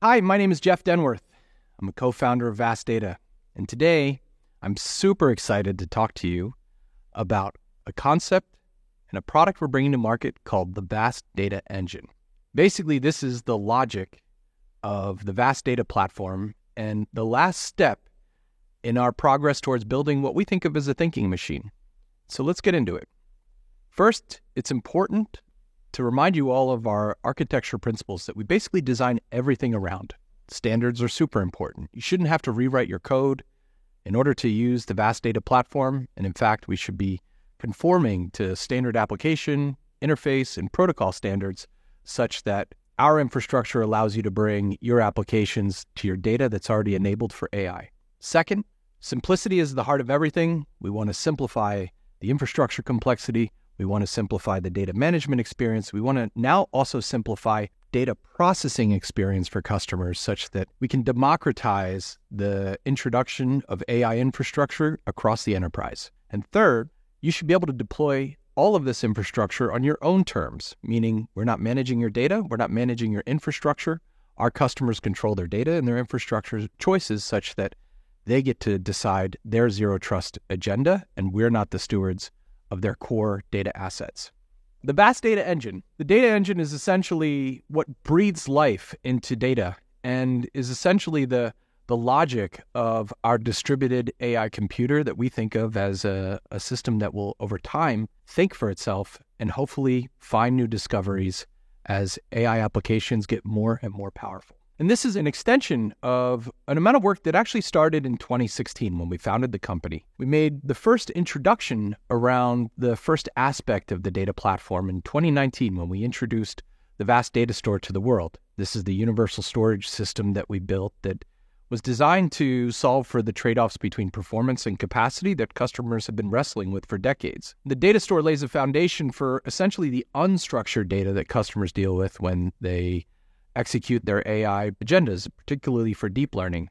Hi, my name is Jeff Denworth. I'm a co-founder of Vast Data, and today I'm super excited to talk to you about a concept and a product we're bringing to market called the Vast Data Engine. Basically, this is the logic of the Vast Data platform and the last step in our progress towards building what we think of as a thinking machine. So let's get into it. First, it's important to remind you all of our architecture principles that we basically design everything around. Standards are super important. You shouldn't have to rewrite your code in order to use the Vast Data platform. And in fact, we should be conforming to standard application, interface, and protocol standards such that our infrastructure allows you to bring your applications to your data that's already enabled for AI. Second, simplicity is the heart of everything. We want to simplify the infrastructure complexity. We want to simplify the data management experience. We want to now also simplify data processing experience for customers such that we can democratize the introduction of AI infrastructure across the enterprise. And third, you should be able to deploy all of this infrastructure on your own terms, meaning we're not managing your data, we're not managing your infrastructure. Our customers control their data and their infrastructure choices such that they get to decide their zero trust agenda, and we're not the stewards of their core data assets. The Vast Data Engine. The data engine is essentially what breathes life into data and is essentially the logic of our distributed AI computer that we think of as a system that will, over time, think for itself and hopefully find new discoveries as AI applications get more and more powerful. And this is an extension of an amount of work that actually started in 2016 when we founded the company. We made the first introduction around the first aspect of the data platform in 2019 when we introduced the Vast Data Store to the world. This is the universal storage system that we built that was designed to solve for the trade-offs between performance and capacity that customers have been wrestling with for decades. The data store lays a foundation for essentially the unstructured data that customers deal with when they execute their AI agendas, particularly for deep learning.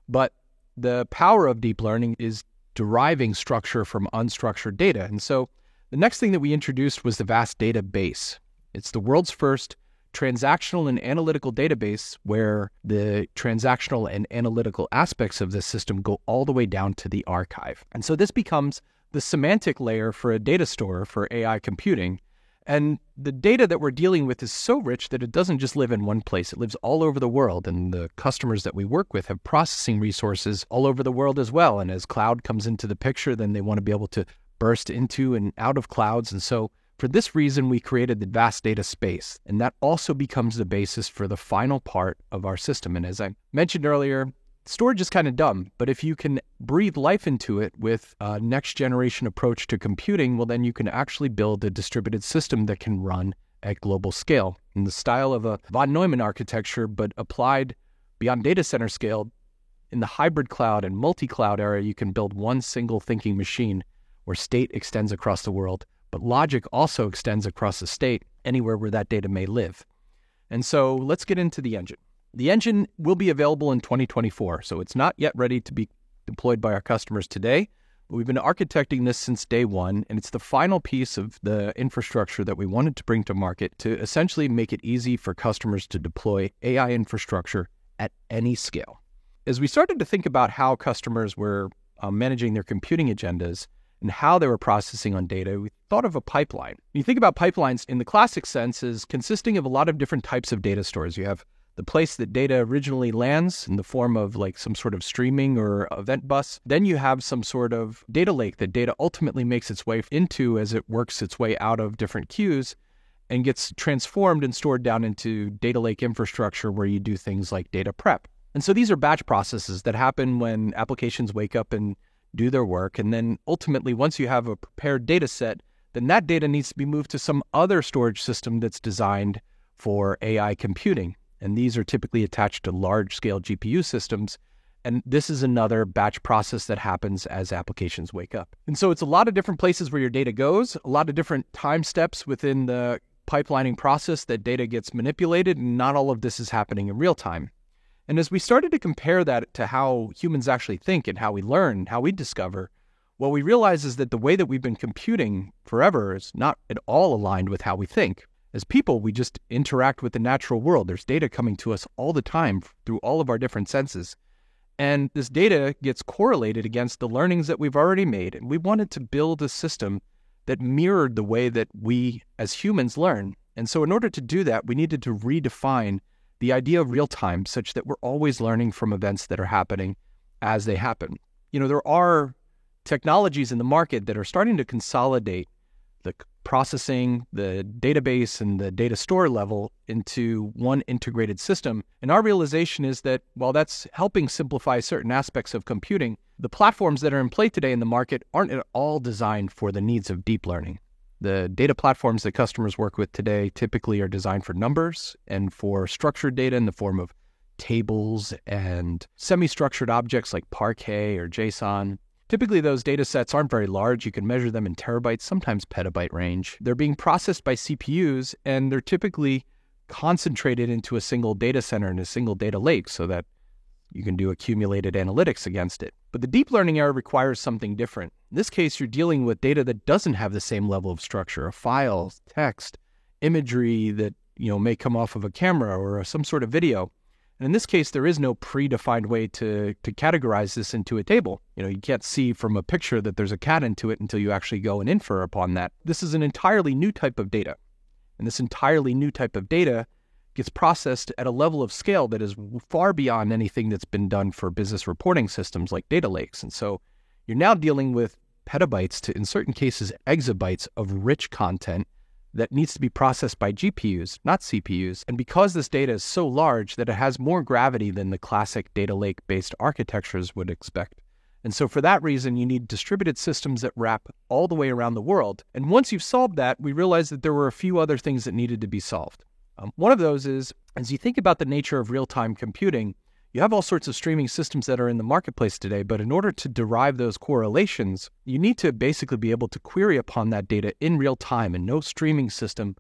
But the power of deep learning is deriving structure from unstructured data. And so the next thing that we introduced was the Vast Data Base. It's the world's first transactional and analytical database where the transactional and analytical aspects of this system go all the way down to the archive. And so this becomes the semantic layer for a data store for AI computing. And the data that we're dealing with is so rich that it doesn't just live in one place. It lives all over the world. And the customers that we work with have processing resources all over the world as well. And as cloud comes into the picture, then they want to be able to burst into and out of clouds. And so for this reason, we created the Vast Data Space. And that also becomes the basis for the final part of our system. And as I mentioned earlier, storage is kind of dumb, but if you can breathe life into it with a next generation approach to computing, well, then you can actually build a distributed system that can run at global scale in the style of a von Neumann architecture, but applied beyond data center scale. In the hybrid cloud and multi-cloud era, you can build one single thinking machine where state extends across the world, but logic also extends across the state anywhere where that data may live. And so let's get into the engine. The engine will be available in 2024, so it's not yet ready to be deployed by our customers today. But we've been architecting this since day one, and it's the final piece of the infrastructure that we wanted to bring to market to essentially make it easy for customers to deploy AI infrastructure at any scale. As we started to think about how customers were managing their computing agendas and how they were processing on data, we thought of a pipeline. When you think about pipelines in the classic sense is consisting of a lot of different types of data stores. You have the place that data originally lands in the form of like some sort of streaming or event bus. Then you have some sort of data lake that data ultimately makes its way into as it works its way out of different queues and gets transformed and stored down into data lake infrastructure where you do things like data prep. And so these are batch processes that happen when applications wake up and do their work. And then ultimately, once you have a prepared data set, then that data needs to be moved to some other storage system that's designed for AI computing. And these are typically attached to large-scale GPU systems. And this is another batch process that happens as applications wake up. And so it's a lot of different places where your data goes, a lot of different time steps within the pipelining process that data gets manipulated, and not all of this is happening in real time. And as we started to compare that to how humans actually think and how we learn, how we discover, what we realize is that the way that we've been computing forever is not at all aligned with how we think. As people, we just interact with the natural world. There's data coming to us all the time through all of our different senses. And this data gets correlated against the learnings that we've already made. And we wanted to build a system that mirrored the way that we as humans learn. And so in order to do that, we needed to redefine the idea of real time such that we're always learning from events that are happening as they happen. There are technologies in the market that are starting to consolidate the processing, the database, and the data store level into one integrated system. And our realization is that while that's helping simplify certain aspects of computing, the platforms that are in play today in the market aren't at all designed for the needs of deep learning. The data platforms that customers work with today typically are designed for numbers and for structured data in the form of tables and semi-structured objects like Parquet or JSON. Typically, those data sets aren't very large. You can measure them in terabytes, sometimes petabyte range. They're being processed by CPUs, and they're typically concentrated into a single data center and a single data lake so that you can do accumulated analytics against it. But the deep learning era requires something different. In this case, you're dealing with data that doesn't have the same level of structure, a file, text, imagery that may come off of a camera or some sort of video. And in this case, there is no predefined way to categorize this into a table. You can't see from a picture that there's a cat into it until you actually go and infer upon that. This is an entirely new type of data. And this entirely new type of data gets processed at a level of scale that is far beyond anything that's been done for business reporting systems like data lakes. And so you're now dealing with petabytes to, in certain cases, exabytes of rich content that needs to be processed by GPUs, not CPUs. And because this data is so large that it has more gravity than the classic data lake-based architectures would expect. And so for that reason, you need distributed systems that wrap all the way around the world. And once you've solved that, we realized that there were a few other things that needed to be solved. One of those is, as you think about the nature of real-time computing, you have all sorts of streaming systems that are in the marketplace today, but in order to derive those correlations, you need to basically be able to query upon that data in real time, and no streaming system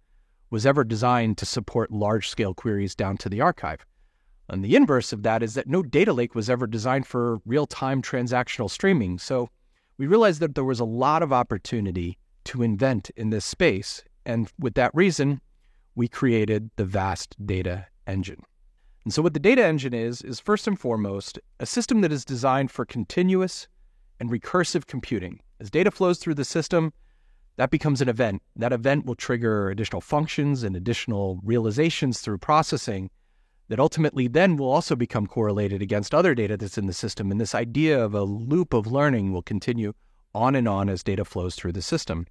was ever designed to support large-scale queries down to the archive. And the inverse of that is that no data lake was ever designed for real-time transactional streaming. So we realized that there was a lot of opportunity to invent in this space, and with that reason, we created the VAST Data Engine. And so what the data engine is first and foremost a system that is designed for continuous and recursive computing. As data flows through the system, that becomes an event. That event will trigger additional functions and additional realizations through processing that ultimately then will also become correlated against other data that's in the system. And this idea of a loop of learning will continue on and on as data flows through the system.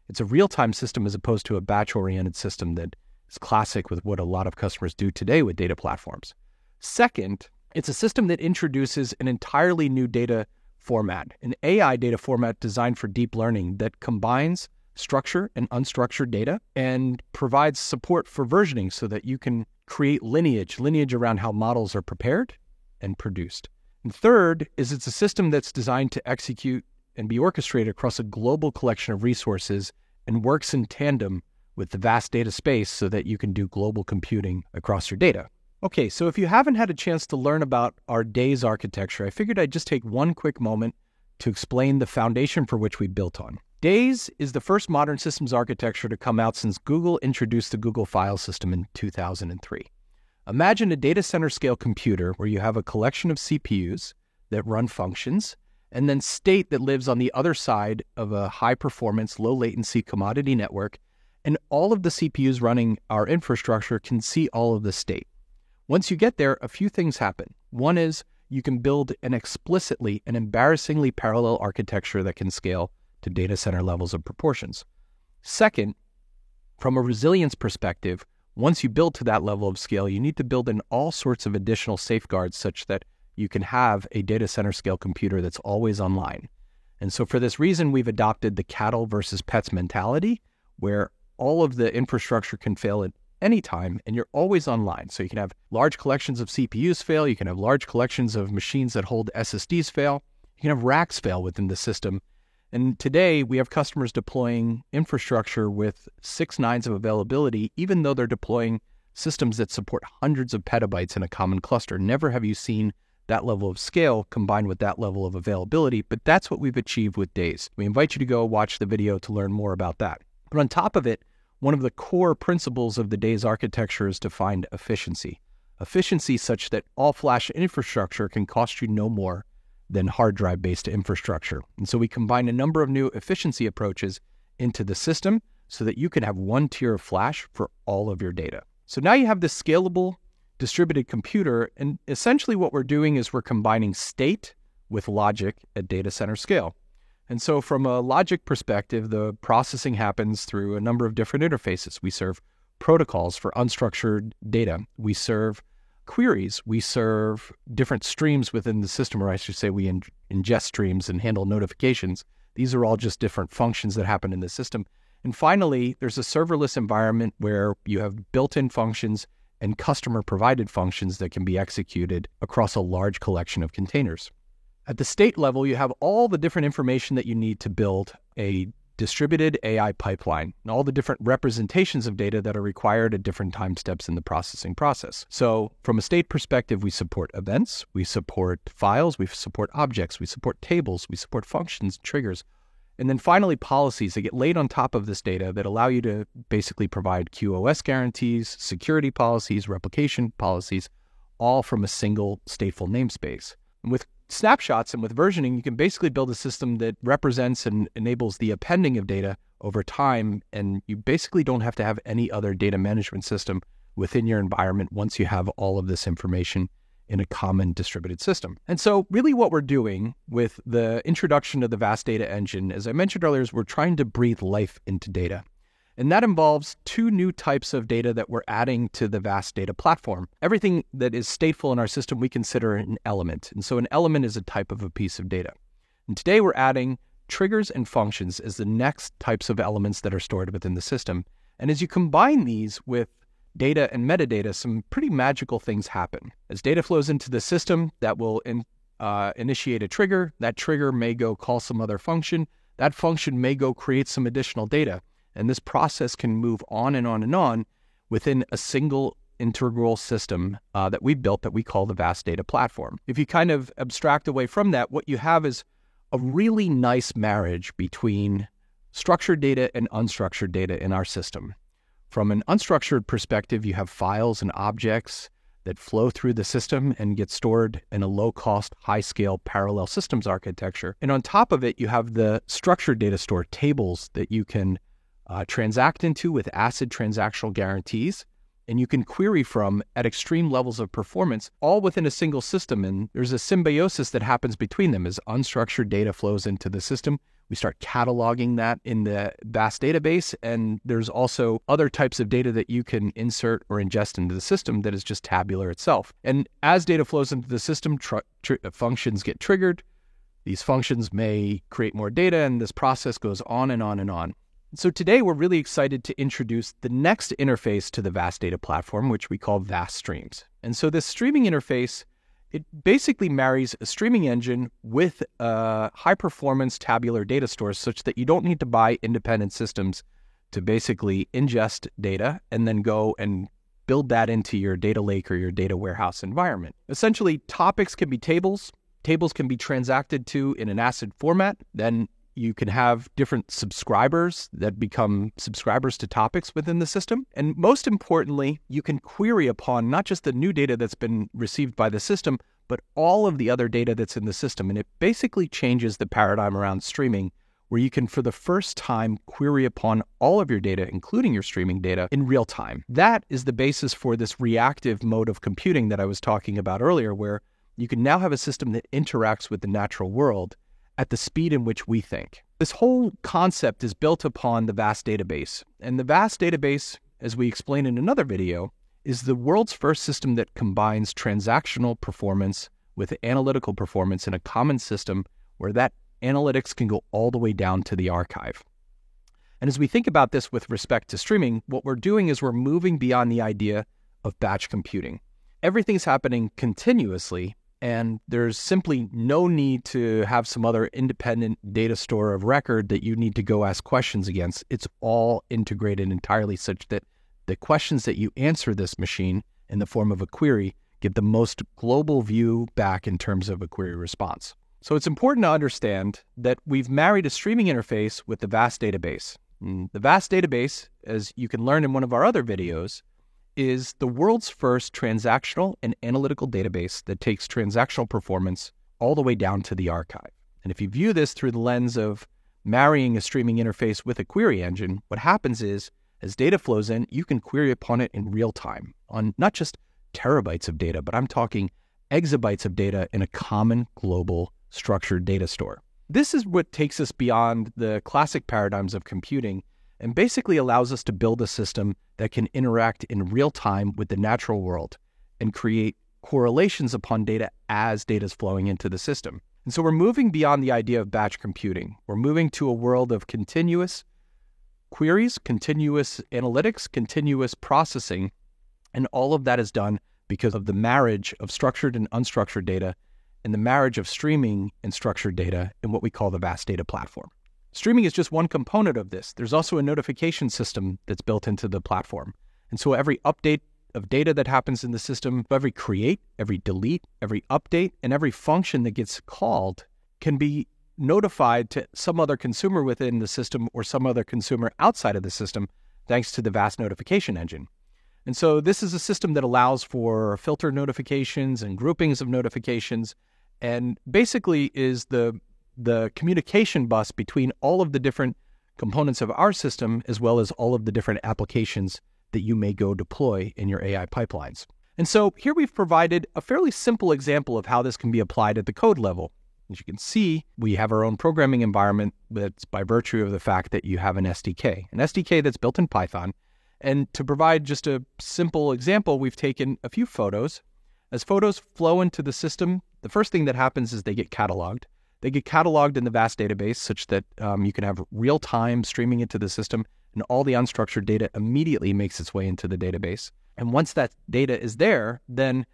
It's a real-time system as opposed to a batch-oriented system that is classic with what a lot of customers do today with data platforms. Second, it's a system that introduces an entirely new data format, an AI data format designed for deep learning that combines structure and unstructured data and provides support for versioning so that you can create lineage around how models are prepared and produced. And third is it's a system that's designed to execute and be orchestrated across a global collection of resources and works in tandem with the vast data space so that you can do global computing across your data. Okay, so if you haven't had a chance to learn about our DAYS architecture, I figured I'd just take one quick moment to explain the foundation for which we built on. DAYS is the first modern systems architecture to come out since Google introduced the Google File System in 2003. Imagine a data center scale computer where you have a collection of CPUs that run functions and then state that lives on the other side of a high performance, low latency commodity network. And all of the CPUs running our infrastructure can see all of the state. Once you get there, a few things happen. One is you can build an embarrassingly parallel architecture that can scale to data center levels of proportions. Second, from a resilience perspective, once you build to that level of scale, you need to build in all sorts of additional safeguards such that you can have a data center scale computer that's always online. And so for this reason, we've adopted the cattle versus pets mentality, where all of the infrastructure can fail at any time, and you're always online. So you can have large collections of CPUs fail, you can have large collections of machines that hold SSDs fail, you can have racks fail within the system. And today, we have customers deploying infrastructure with 6 nines of availability, even though they're deploying systems that support hundreds of petabytes in a common cluster. Never have you seen that level of scale combined with that level of availability, but that's what we've achieved with DAYS. We invite you to go watch the video to learn more about that. But on top of it, one of the core principles of the day's architecture is to find efficiency. Efficiency such that all flash infrastructure can cost you no more than hard drive-based infrastructure. And so we combine a number of new efficiency approaches into the system so that you can have one tier of flash for all of your data. So now you have this scalable distributed computer, and essentially what we're doing is we're combining state with logic at data center scale. And so from a logic perspective, the processing happens through a number of different interfaces. We serve protocols for unstructured data. We serve queries. We serve different streams within the system, or I should say we ingest streams and handle notifications. These are all just different functions that happen in the system. And finally, there's a serverless environment where you have built-in functions and customer-provided functions that can be executed across a large collection of containers. At the state level, you have all the different information that you need to build a distributed AI pipeline and all the different representations of data that are required at different time steps in the processing process. So from a state perspective, we support events, we support files, we support objects, we support tables, we support functions, triggers, and then finally policies that get laid on top of this data that allow you to basically provide QoS guarantees, security policies, replication policies, all from a single stateful namespace. And with snapshots and with versioning, you can basically build a system that represents and enables the appending of data over time, and you basically don't have to have any other data management system within your environment once you have all of this information in a common distributed system. And so really what we're doing with the introduction of the VAST Data Engine, as I mentioned earlier, is we're trying to breathe life into data. And that involves two new types of data that we're adding to the VAST Data Platform. Everything that is stateful in our system, we consider an element. And so an element is a type of a piece of data. And today we're adding triggers and functions as the next types of elements that are stored within the system. And as you combine these with data and metadata, some pretty magical things happen. As data flows into the system, that will initiate a trigger. That trigger may go call some other function. That function may go create some additional data. And this process can move on and on and on within a single integral system that we built that we call the VAST Data Platform. If you kind of abstract away from that, what you have is a really nice marriage between structured data and unstructured data in our system. From an unstructured perspective, you have files and objects that flow through the system and get stored in a low-cost, high-scale parallel systems architecture. And on top of it, you have the structured data store tables that you can transact into with ACID transactional guarantees, and you can query from at extreme levels of performance, all within a single system. And there's a symbiosis that happens between them as unstructured data flows into the system. We start cataloging that in the VAST database, and there's also other types of data that you can insert or ingest into the system that is just tabular itself. And as data flows into the system, functions get triggered. These functions may create more data, and this process goes on and on and on. So today we're really excited to introduce the next interface to the VAST Data Platform, which we call VAST Streams. And so this streaming interface, it basically marries a streaming engine with high-performance tabular data stores such that you don't need to buy independent systems to basically ingest data and then go and build that into your data lake or your data warehouse environment. Essentially, topics can be tables. Tables can be transacted to in an ACID format. Then you can have different subscribers that become subscribers to topics within the system. And most importantly, you can query upon not just the new data that's been received by the system, but all of the other data that's in the system. And it basically changes the paradigm around streaming, where you can, for the first time, query upon all of your data, including your streaming data, in real time. That is the basis for this reactive mode of computing that I was talking about earlier, where you can now have a system that interacts with the natural world at the speed in which we think. This whole concept is built upon the VAST database. And the VAST database, as we explained in another video, is the world's first system that combines transactional performance with analytical performance in a common system where that analytics can go all the way down to the archive. And as we think about this with respect to streaming, what we're doing is we're moving beyond the idea of batch computing. Everything's happening continuously, and there's simply no need to have some other independent data store of record that you need to go ask questions against. It's all integrated entirely such that the questions that you answer this machine in the form of a query give the most global view back in terms of a query response. So it's important to understand that we've married a streaming interface with the VAST database. The VAST database, as you can learn in one of our other videos, is the world's first transactional and analytical database that takes transactional performance all the way down to the archive. And if you view this through the lens of marrying a streaming interface with a query engine, what happens is, as data flows in, you can query upon it in real time on not just terabytes of data, but I'm talking exabytes of data in a common global structured data store. This is what takes us beyond the classic paradigms of computing and basically allows us to build a system that can interact in real time with the natural world and create correlations upon data as data is flowing into the system. And so we're moving beyond the idea of batch computing. We're moving to a world of continuous queries, continuous analytics, continuous processing, and all of that is done because of the marriage of structured and unstructured data and the marriage of streaming and structured data in what we call the VAST data platform. Streaming is just one component of this. There's also a notification system that's built into the platform. And so every update of data that happens in the system, every create, every delete, every update, and every function that gets called can be notified to some other consumer within the system or some other consumer outside of the system thanks to the VAST notification engine. And so this is a system that allows for filter notifications and groupings of notifications and basically is the communication bus between all of the different components of our system as well as all of the different applications that you may go deploy in your AI pipelines. And so here we've provided a fairly simple example of how this can be applied at the code level. As you can see, we have our own programming environment that's by virtue of the fact that you have an SDK that's built in Python. And to provide just a simple example, we've taken a few photos. As photos flow into the system, the first thing that happens is they get cataloged. They get cataloged in the VAST database such that you can have real-time streaming into the system, and all the unstructured data immediately makes its way into the database. And once that data is there, then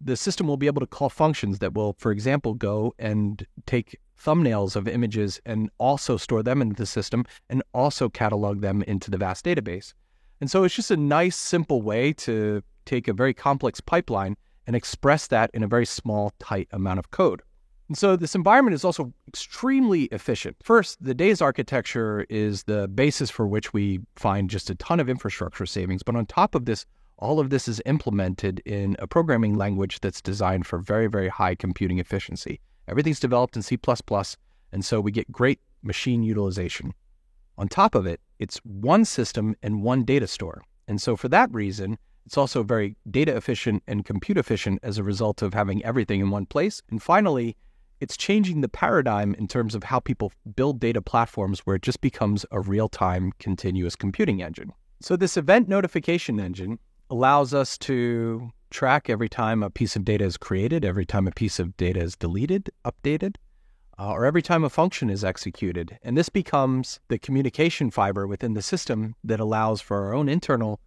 the system will be able to call functions that will, for example, go and take thumbnails of images and also store them into the system and also catalog them into the VAST database. And so it's just a nice, simple way to take a very complex pipeline and express that in a very small, tight amount of code. And so this environment is also extremely efficient. First, the DAYS architecture is the basis for which we find just a ton of infrastructure savings. But on top of this, all of this is implemented in a programming language that's designed for very, very high computing efficiency. Everything's developed in C++, and so we get great machine utilization. On top of it, it's one system and one data store. And so for that reason, it's also very data efficient and compute efficient as a result of having everything in one place. And finally, it's changing the paradigm in terms of how people build data platforms where it just becomes a real-time continuous computing engine. So this event notification engine allows us to track every time a piece of data is created, every time a piece of data is deleted, updated, or every time a function is executed. And this becomes the communication fiber within the system that allows for our own internal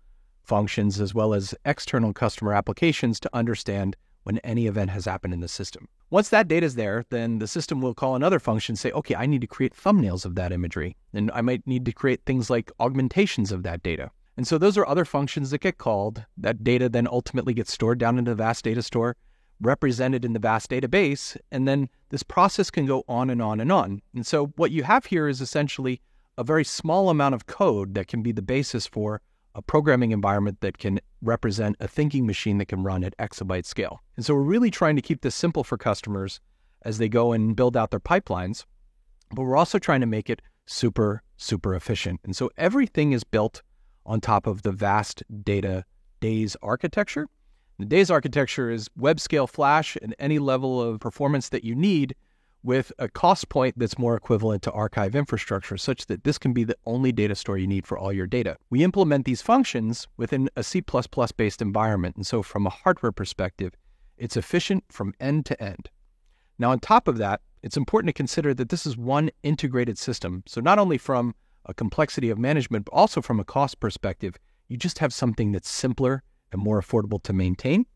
functions as well as external customer applications to understand when any event has happened in the system. Once that data is there, then the system will call another function, say, okay, I need to create thumbnails of that imagery. And I might need to create things like augmentations of that data. And so those are other functions that get called. That data then ultimately gets stored down into the VAST data store, represented in the VAST database, and then this process can go on and on and on. And so what you have here is essentially a very small amount of code that can be the basis for a programming environment that can represent a thinking machine that can run at exabyte scale. And so we're really trying to keep this simple for customers as they go and build out their pipelines, but we're also trying to make it super, super efficient. And so everything is built on top of the VAST data DAYS architecture. The DAYS architecture is web scale flash and any level of performance that you need with a cost point that's more equivalent to archive infrastructure, such that this can be the only data store you need for all your data. We implement these functions within a C++ based environment. And so from a hardware perspective, it's efficient from end to end. Now, on top of that, it's important to consider that this is one integrated system. So not only from a complexity of management, but also from a cost perspective, you just have something that's simpler and more affordable to maintain.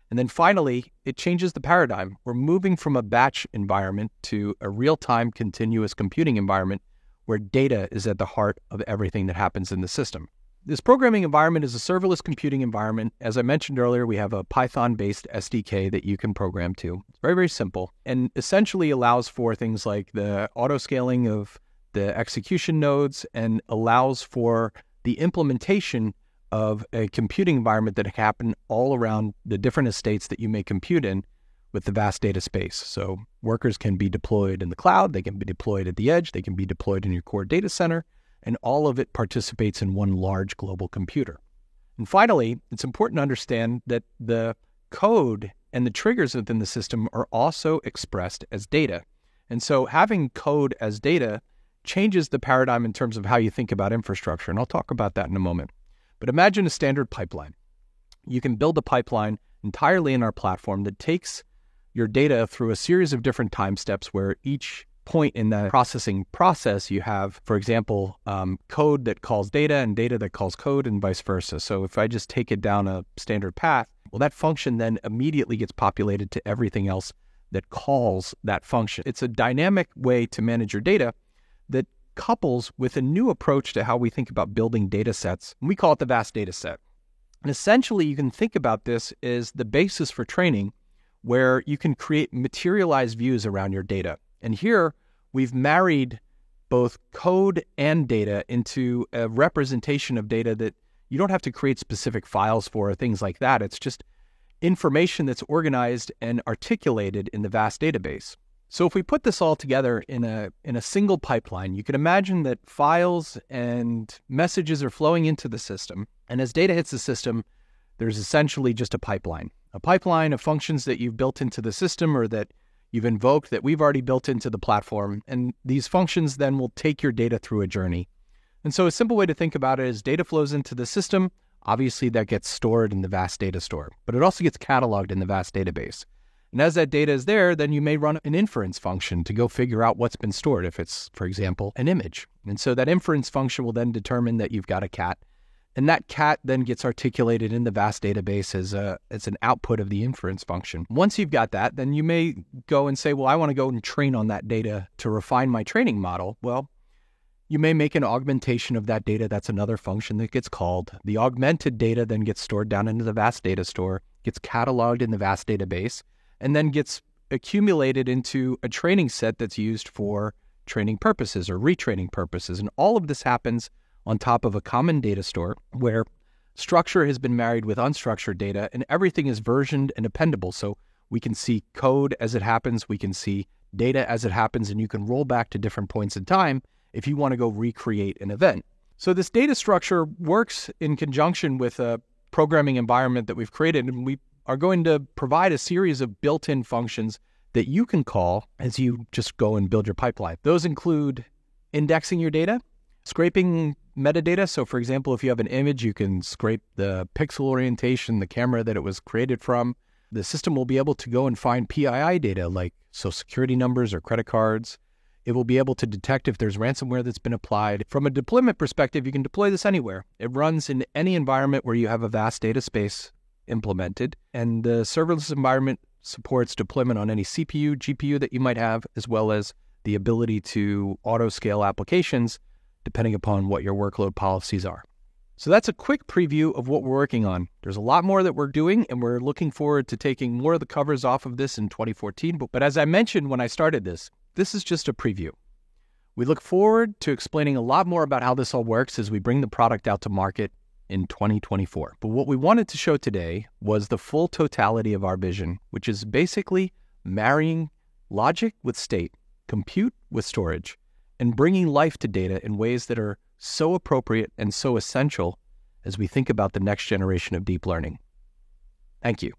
And then finally, it changes the paradigm. We're moving from a batch environment to a real-time continuous computing environment where data is at the heart of everything that happens in the system. This programming environment is a serverless computing environment. As I mentioned earlier, we have a Python-based SDK that you can program to. It's very, very simple and essentially allows for things like the auto-scaling of the execution nodes and allows for the implementation of a computing environment that can happen all around the different estates that you may compute in with the vast data space. So workers can be deployed in the cloud, they can be deployed at the edge, they can be deployed in your core data center, and all of it participates in one large global computer. And finally, it's important to understand that the code and the triggers within the system are also expressed as data. And so having code as data changes the paradigm in terms of how you think about infrastructure, and I'll talk about that in a moment. But imagine a standard pipeline. You can build a pipeline entirely in our platform that takes your data through a series of different time steps where each point in the processing process you have, for example, code that calls data and data that calls code and vice versa. So if I just take it down a standard path, well, that function then immediately gets populated to everything else that calls that function. It's a dynamic way to manage your data that couples with a new approach to how we think about building data sets. We call it the vast data set. And essentially, you can think about this as the basis for training where you can create materialized views around your data. And here, we've married both code and data into a representation of data that you don't have to create specific files for or things like that. It's just information that's organized and articulated in the vast database. So if we put this all together in a single pipeline, you can imagine that files and messages are flowing into the system. And as data hits the system, there's essentially just a pipeline of functions that you've built into the system or that you've invoked that we've already built into the platform. And these functions then will take your data through a journey. And so a simple way to think about it is data flows into the system. Obviously, that gets stored in the vast data store, but it also gets cataloged in the vast database. And as that data is there, then you may run an inference function to go figure out what's been stored, if it's, for example, an image. And so that inference function will then determine that you've got a cat. And that cat then gets articulated in the vast database as an output of the inference function. Once you've got that, then you may go and say, well, I want to go and train on that data to refine my training model. Well, you may make an augmentation of that data. That's another function that gets called. The augmented data then gets stored down into the vast data store, gets cataloged in the vast database, and then gets accumulated into a training set that's used for training purposes or retraining purposes. And all of this happens on top of a common data store where structure has been married with unstructured data and everything is versioned and appendable. So we can see code as it happens, we can see data as it happens, and you can roll back to different points in time if you want to go recreate an event. So this data structure works in conjunction with a programming environment that we've created, and we are going to provide a series of built-in functions that you can call as you just go and build your pipeline. Those include indexing your data, scraping metadata. So for example, if you have an image, you can scrape the pixel orientation, the camera that it was created from. The system will be able to go and find PII data like social security numbers or credit cards. It will be able to detect if there's ransomware that's been applied. From a deployment perspective, you can deploy this anywhere. It runs in any environment where you have a vast data space implemented, and the serverless environment supports deployment on any CPU, GPU that you might have, as well as the ability to auto-scale applications depending upon what your workload policies are. So that's a quick preview of what we're working on. There's a lot more that we're doing, and we're looking forward to taking more of the covers off of this in 2014. But as I mentioned when I started this is just a preview. We look forward to explaining a lot more about how this all works as we bring the product out to market in 2024. But what we wanted to show today was the full totality of our vision, which is basically marrying logic with state, compute with storage, and bringing life to data in ways that are so appropriate and so essential as we think about the next generation of deep learning. Thank you.